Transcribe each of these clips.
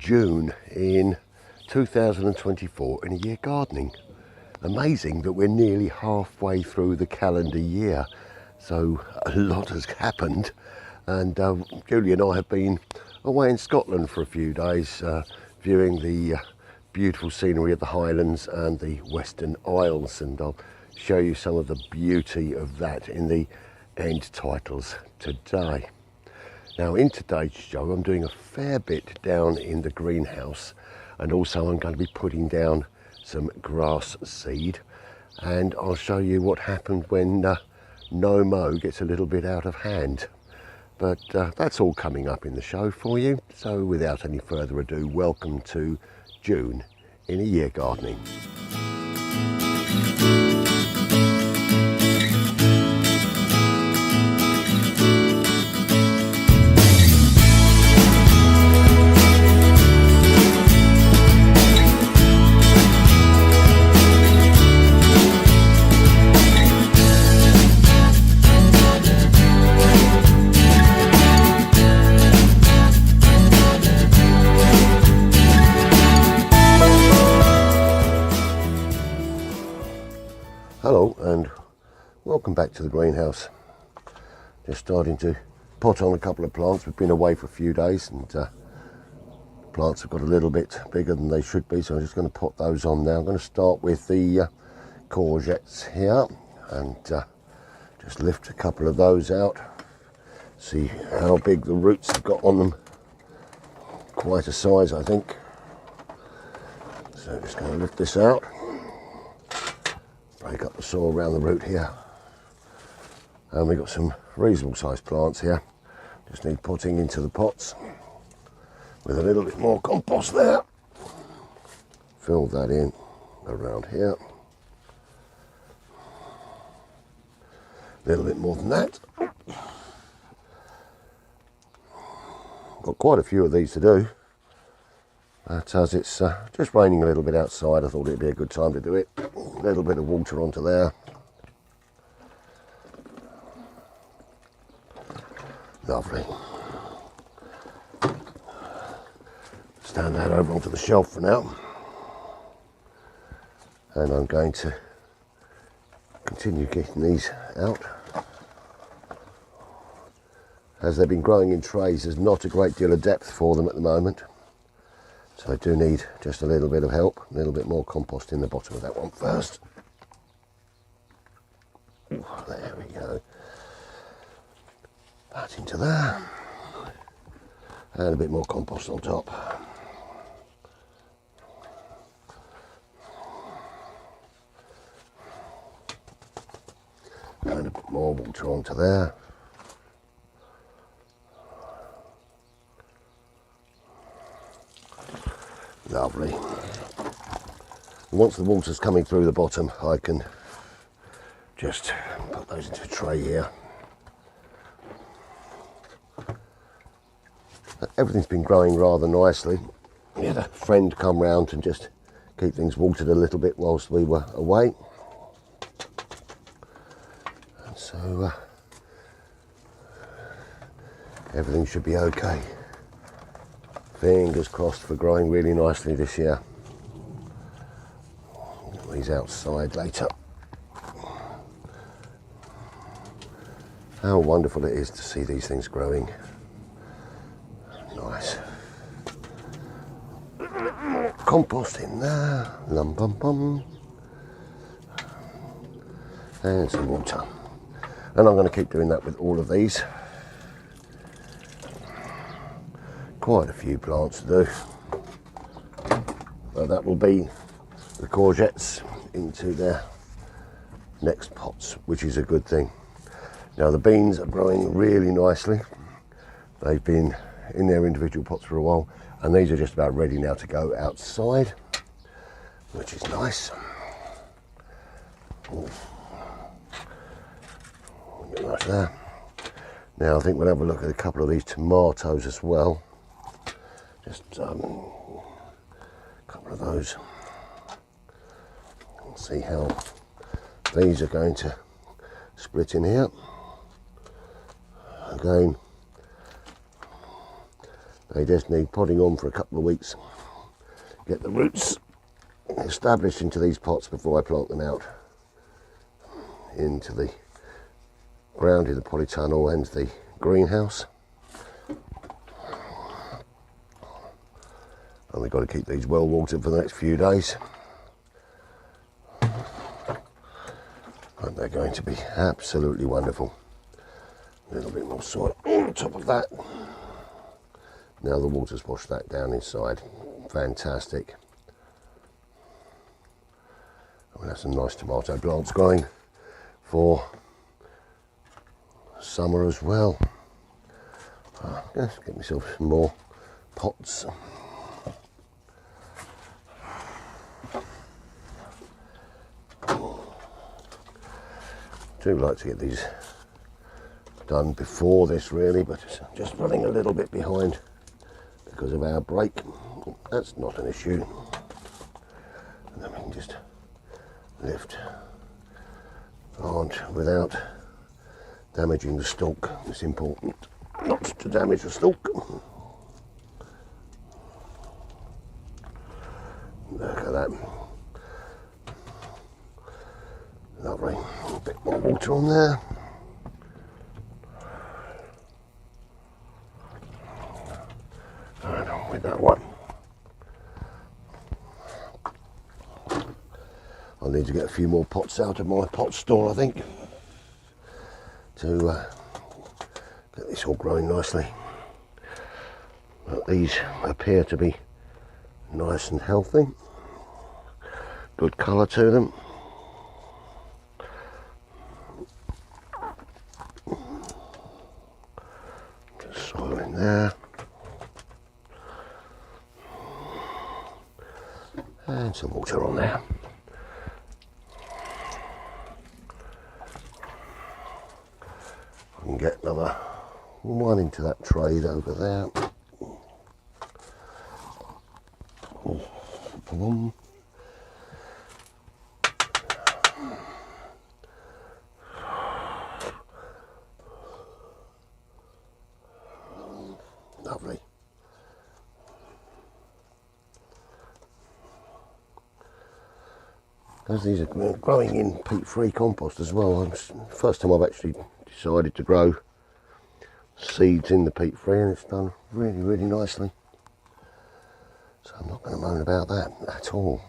June in 2024 in a year gardening. Amazing that we're nearly halfway through the calendar year, so a lot has happened, and Julie and I have been away in Scotland for a few days viewing the beautiful scenery of the Highlands and the Western Isles, and I'll show you some of the beauty of that in the end titles today. Now, in today's show I'm doing a fair bit down in the greenhouse, and also I'm going to be putting down some grass seed, and I'll show you what happened when No Mow gets a little bit out of hand. But that's all coming up in the show for you. So without any further ado, welcome to June in a year gardening. Hello and welcome back to the greenhouse. Just starting to pot on a couple of plants. We've been away for a few days, and plants have got a little bit bigger than they should be, so I'm just going to pot those on now. I'm going to start with the courgettes here, and just lift a couple of those out. See how big the roots have got on them. Quite a size, I think. So just going to lift this out. Break up the soil around the root here, and we've got some reasonable sized plants here. Just need potting into the pots with a little bit more compost there. Fill that in around here. A little bit more than that. Got quite a few of these to do, but as it's just raining a little bit outside, I thought it'd be a good time to do it. A little bit of water onto there. Lovely. Stand that over onto the shelf for now. And I'm going to continue getting these out. As they've been growing in trays, there's not a great deal of depth for them at the moment. So I do need just a little bit of help, a little bit more compost in the bottom of that one first. Ooh, there we go. That into there. And a bit more compost on top. And a bit more water onto there. Lovely. Once the water's coming through the bottom, I can just put those into a tray here. Everything's been growing rather nicely. We had a friend come round and just keep things watered a little bit whilst we were away. And so everything should be okay. Fingers crossed for growing really nicely this year. Get these outside later. How wonderful it is to see these things growing. Nice. Compost in there. Lum bum bum. And some water. And I'm going to keep doing that with all of these. Quite a few plants to do. So that will be the courgettes into their next pots, which is a good thing. Now the beans are growing really nicely. They've been in their individual pots for a while, and these are just about ready now to go outside, which is nice. Ooh. A bit nice there. Now I think we'll have a look at a couple of these tomatoes as well. Just a couple of those. We'll see how these are going to split in here. Again, They just need potting on for a couple of weeks. Get the roots established into these pots before I plant them out into the ground in the polytunnel and the greenhouse. And we've got to keep these well watered for the next few days. And they're going to be absolutely wonderful. A little bit more soil on top of that. Now the water's washed that down inside. Fantastic. We'll have some nice tomato plants growing for summer as well. Let's get myself some more pots. Do like to get these done before this really, but it's just running a little bit behind because of our break. That's not an issue. And then we can just lift on without damaging the stalk. It's important not to damage the stalk. Look at that. Lovely. A bit more water on there. And on with that one. I'll need to get a few more pots out of my pot store, I think, to get this all growing nicely. But these appear to be nice and healthy. Good colour to them. Soil in there. And some water on there. I can get another one into that tray over there. Boom. Lovely. As these are growing in peat-free compost as well, first time I've actually decided to grow seeds in the peat-free, and it's done really, really nicely. So I'm not going to moan about that at all.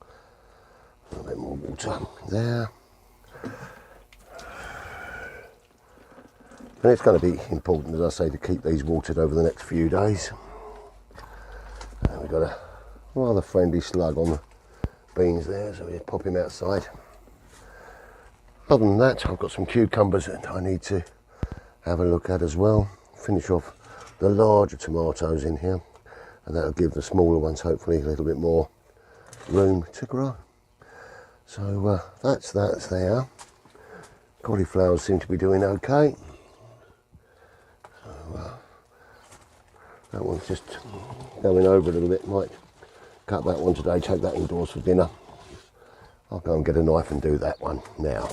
A little bit more water there. And it's going to be important, as I say, to keep these watered over the next few days. And we've got a rather friendly slug on the beans there, so we pop him outside. Other than that, I've got some cucumbers that I need to have a look at as well. Finish off the larger tomatoes in here, and that'll give the smaller ones hopefully a little bit more room to grow. So that's there. Cauliflowers seem to be doing okay. So that one's just going over a little bit. Might cut that one today, take that indoors for dinner. I'll go and get a knife and do that one now.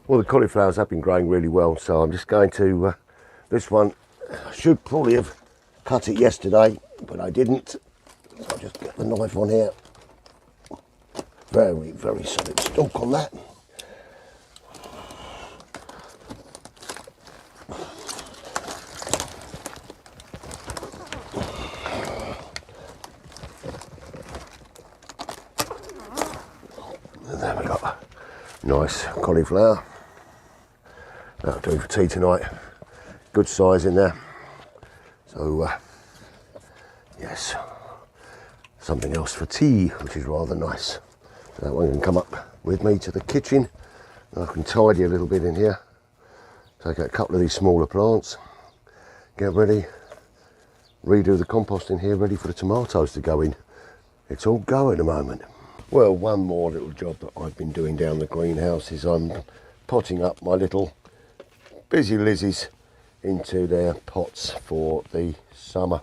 Well, the cauliflowers have been growing really well, so I'm just going to, this one, I should probably have cut it yesterday, but I didn't. So I'll just get the knife on here. Very, very solid stalk on that. And there we got nice cauliflower. That'll do for tea tonight. Good size in there. So, yes, something else for tea, which is rather nice. So that one can come up with me to the kitchen. And I can tidy a little bit in here. Take out a couple of these smaller plants. Get ready. Redo the compost in here, ready for the tomatoes to go in. It's all go at the moment. Well, one more little job that I've been doing down the greenhouse is I'm potting up my little Busy Lizzies into their pots for the summer,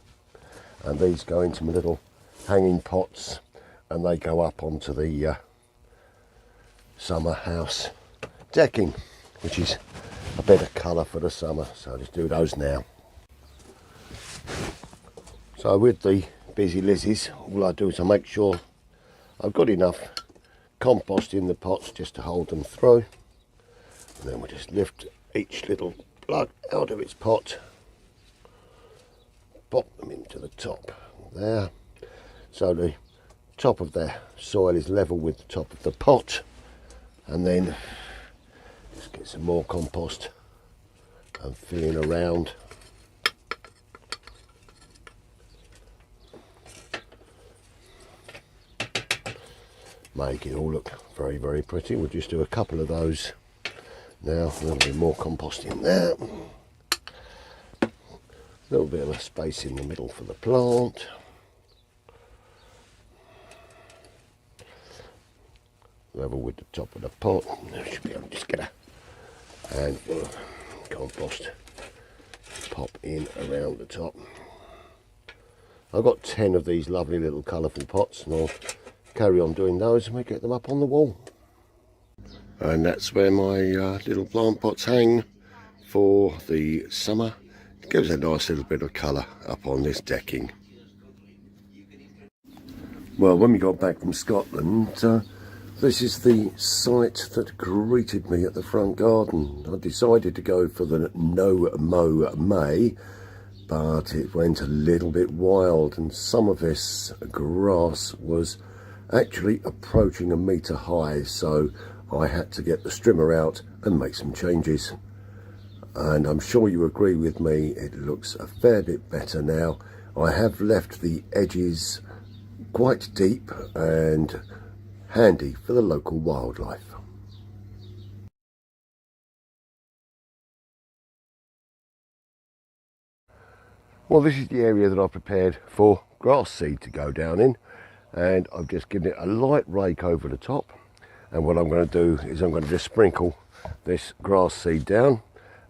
and these go into my little hanging pots and they go up onto the summer house decking, which is a better colour for the summer, so I'll just do those now. So with the Busy Lizzies, all I do is I make sure I've got enough compost in the pots just to hold them through. And then we just lift each little plug out of its pot, pop them into the top there, so the top of the soil is level with the top of the pot, and then just get some more compost and filling around. Make it all look very, very pretty. We'll just do a couple of those now. A little bit more compost in there. A little bit of a space in the middle for the plant. Level with the top of the pot. I should be able to just get a handful of compost pop in around the top. I've got 10 of these lovely little colourful pots, and I'll carry on doing those and we get them up on the wall. And that's where my little plant pots hang for the summer. It gives a nice little bit of colour up on this decking. Well, when we got back from Scotland, this is the site that greeted me at the front garden. I decided to go for the No Mow May, but it went a little bit wild, and some of this grass was actually approaching a metre high, so I had to get the strimmer out and make some changes. And I'm sure you agree with me, it looks a fair bit better now. I have left the edges quite deep and handy for the local wildlife. Well, this is the area that I've prepared for grass seed to go down in, and I've just given it a light rake over the top. And what I'm going to do is I'm going to just sprinkle this grass seed down,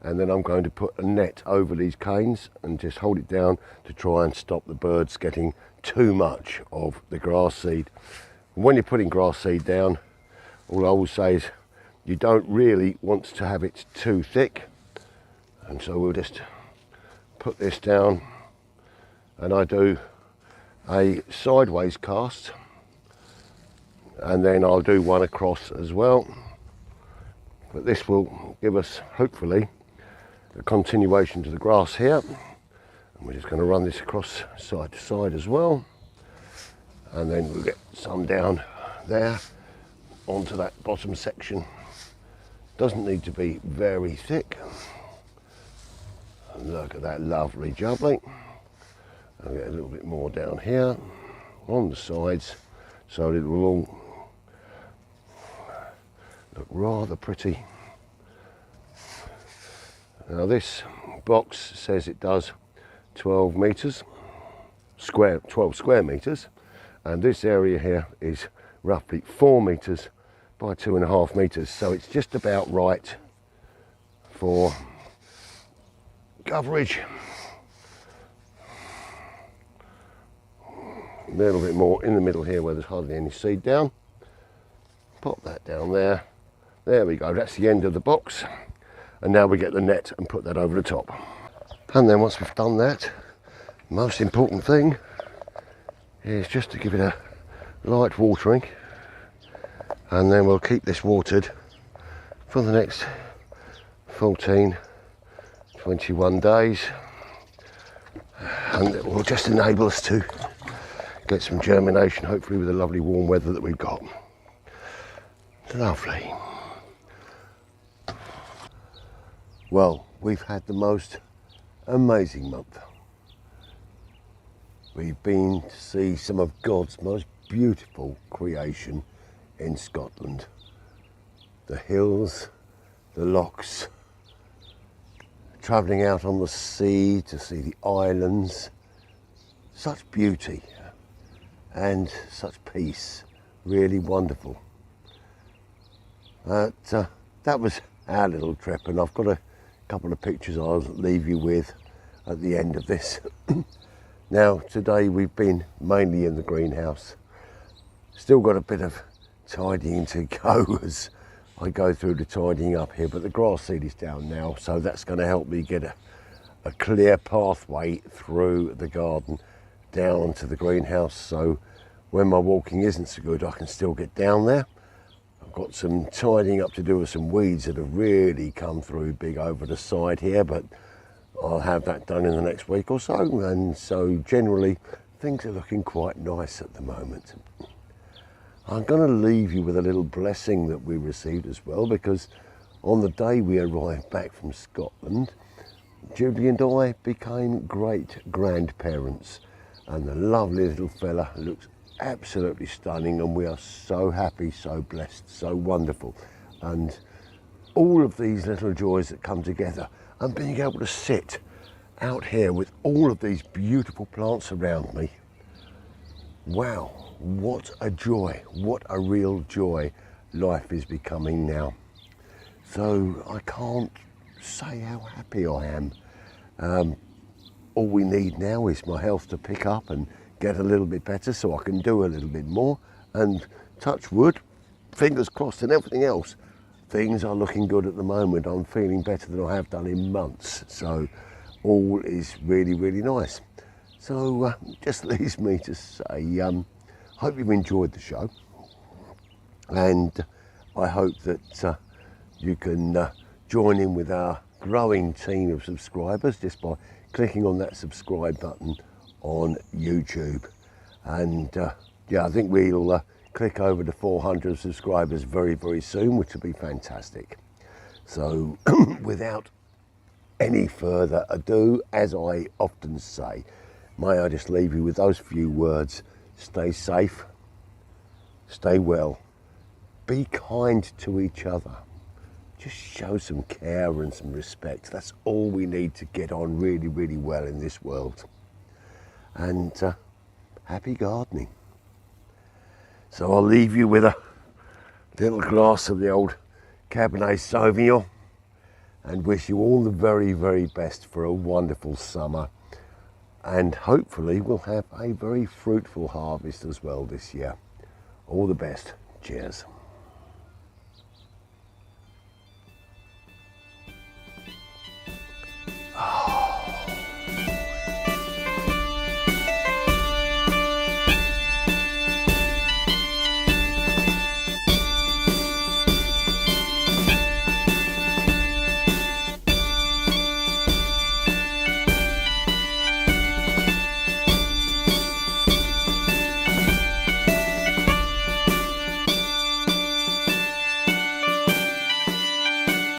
and then I'm going to put a net over these canes and just hold it down to try and stop the birds getting too much of the grass seed. When you're putting grass seed down, all I will say is you don't really want to have it too thick, and so we'll just put this down, and I do a sideways cast, and then I'll do one across as well. But this will give us hopefully a continuation to the grass here, and we're just going to run this across side to side as well, and then we'll get some down there onto that bottom section. Doesn't need to be very thick. And look at that lovely jubbly. I'll get a little bit more down here on the sides, so it will all look rather pretty. Now this box says it does 12 metres square, 12 square metres, and this area here is roughly 4 metres by 2.5 metres, so it's just about right for coverage. A little bit more in the middle here where there's hardly any seed down. Pop that down there. There we go, that's the end of the box. And now we get the net and put that over the top. And then once we've done that, the most important thing is just to give it a light watering, and then we'll keep this watered for the next 14, 21 days, and it will just enable us to get some germination, hopefully with the lovely warm weather that we've got. Lovely. Well, we've had the most amazing month. We've been to see some of God's most beautiful creation in Scotland. The hills, the lochs, travelling out on the sea to see the islands. Such beauty and such peace, really wonderful. That was our little trip, and I've got a couple of pictures I'll leave you with at the end of this. Now today we've been mainly in the greenhouse. Still got a bit of tidying to go as I go through the tidying up here, but the grass seed is down now, so that's going to help me get a clear pathway through the garden down onto the greenhouse, so when my walking isn't so good I can still get down there. I've got some tidying up to do with some weeds that have really come through big over the side here, but I'll have that done in the next week or so, and so generally things are looking quite nice at the moment. I'm going to leave you with a little blessing that we received as well, because on the day we arrived back from Scotland, Judy and I became great grandparents, and the lovely little fella looks absolutely stunning, and we are so happy, so blessed, so wonderful. And all of these little joys that come together, and being able to sit out here with all of these beautiful plants around me. Wow, what a joy, what a real joy life is becoming now. So I can't say how happy I am. All we need now is my health to pick up and get a little bit better so I can do a little bit more, and touch wood, fingers crossed and everything else. Things are looking good at the moment. I'm feeling better than I have done in months, so all is really, really nice. So just leaves me to say, hope you've enjoyed the show, and I hope that you can join in with our growing team of subscribers just by clicking on that subscribe button on YouTube. And yeah, I think we'll click over to 400 subscribers very, very soon, which will be fantastic. So without any further ado, as I often say, may I just leave you with those few words: stay safe, stay well, be kind to each other, just show some care and some respect. That's all we need to get on really, really well in this world. And happy gardening. So I'll leave you with a little glass of the old Cabernet Sauvignon, and wish you all the very, very best for a wonderful summer. And hopefully we'll have a very fruitful harvest as well this year. All the best. Cheers.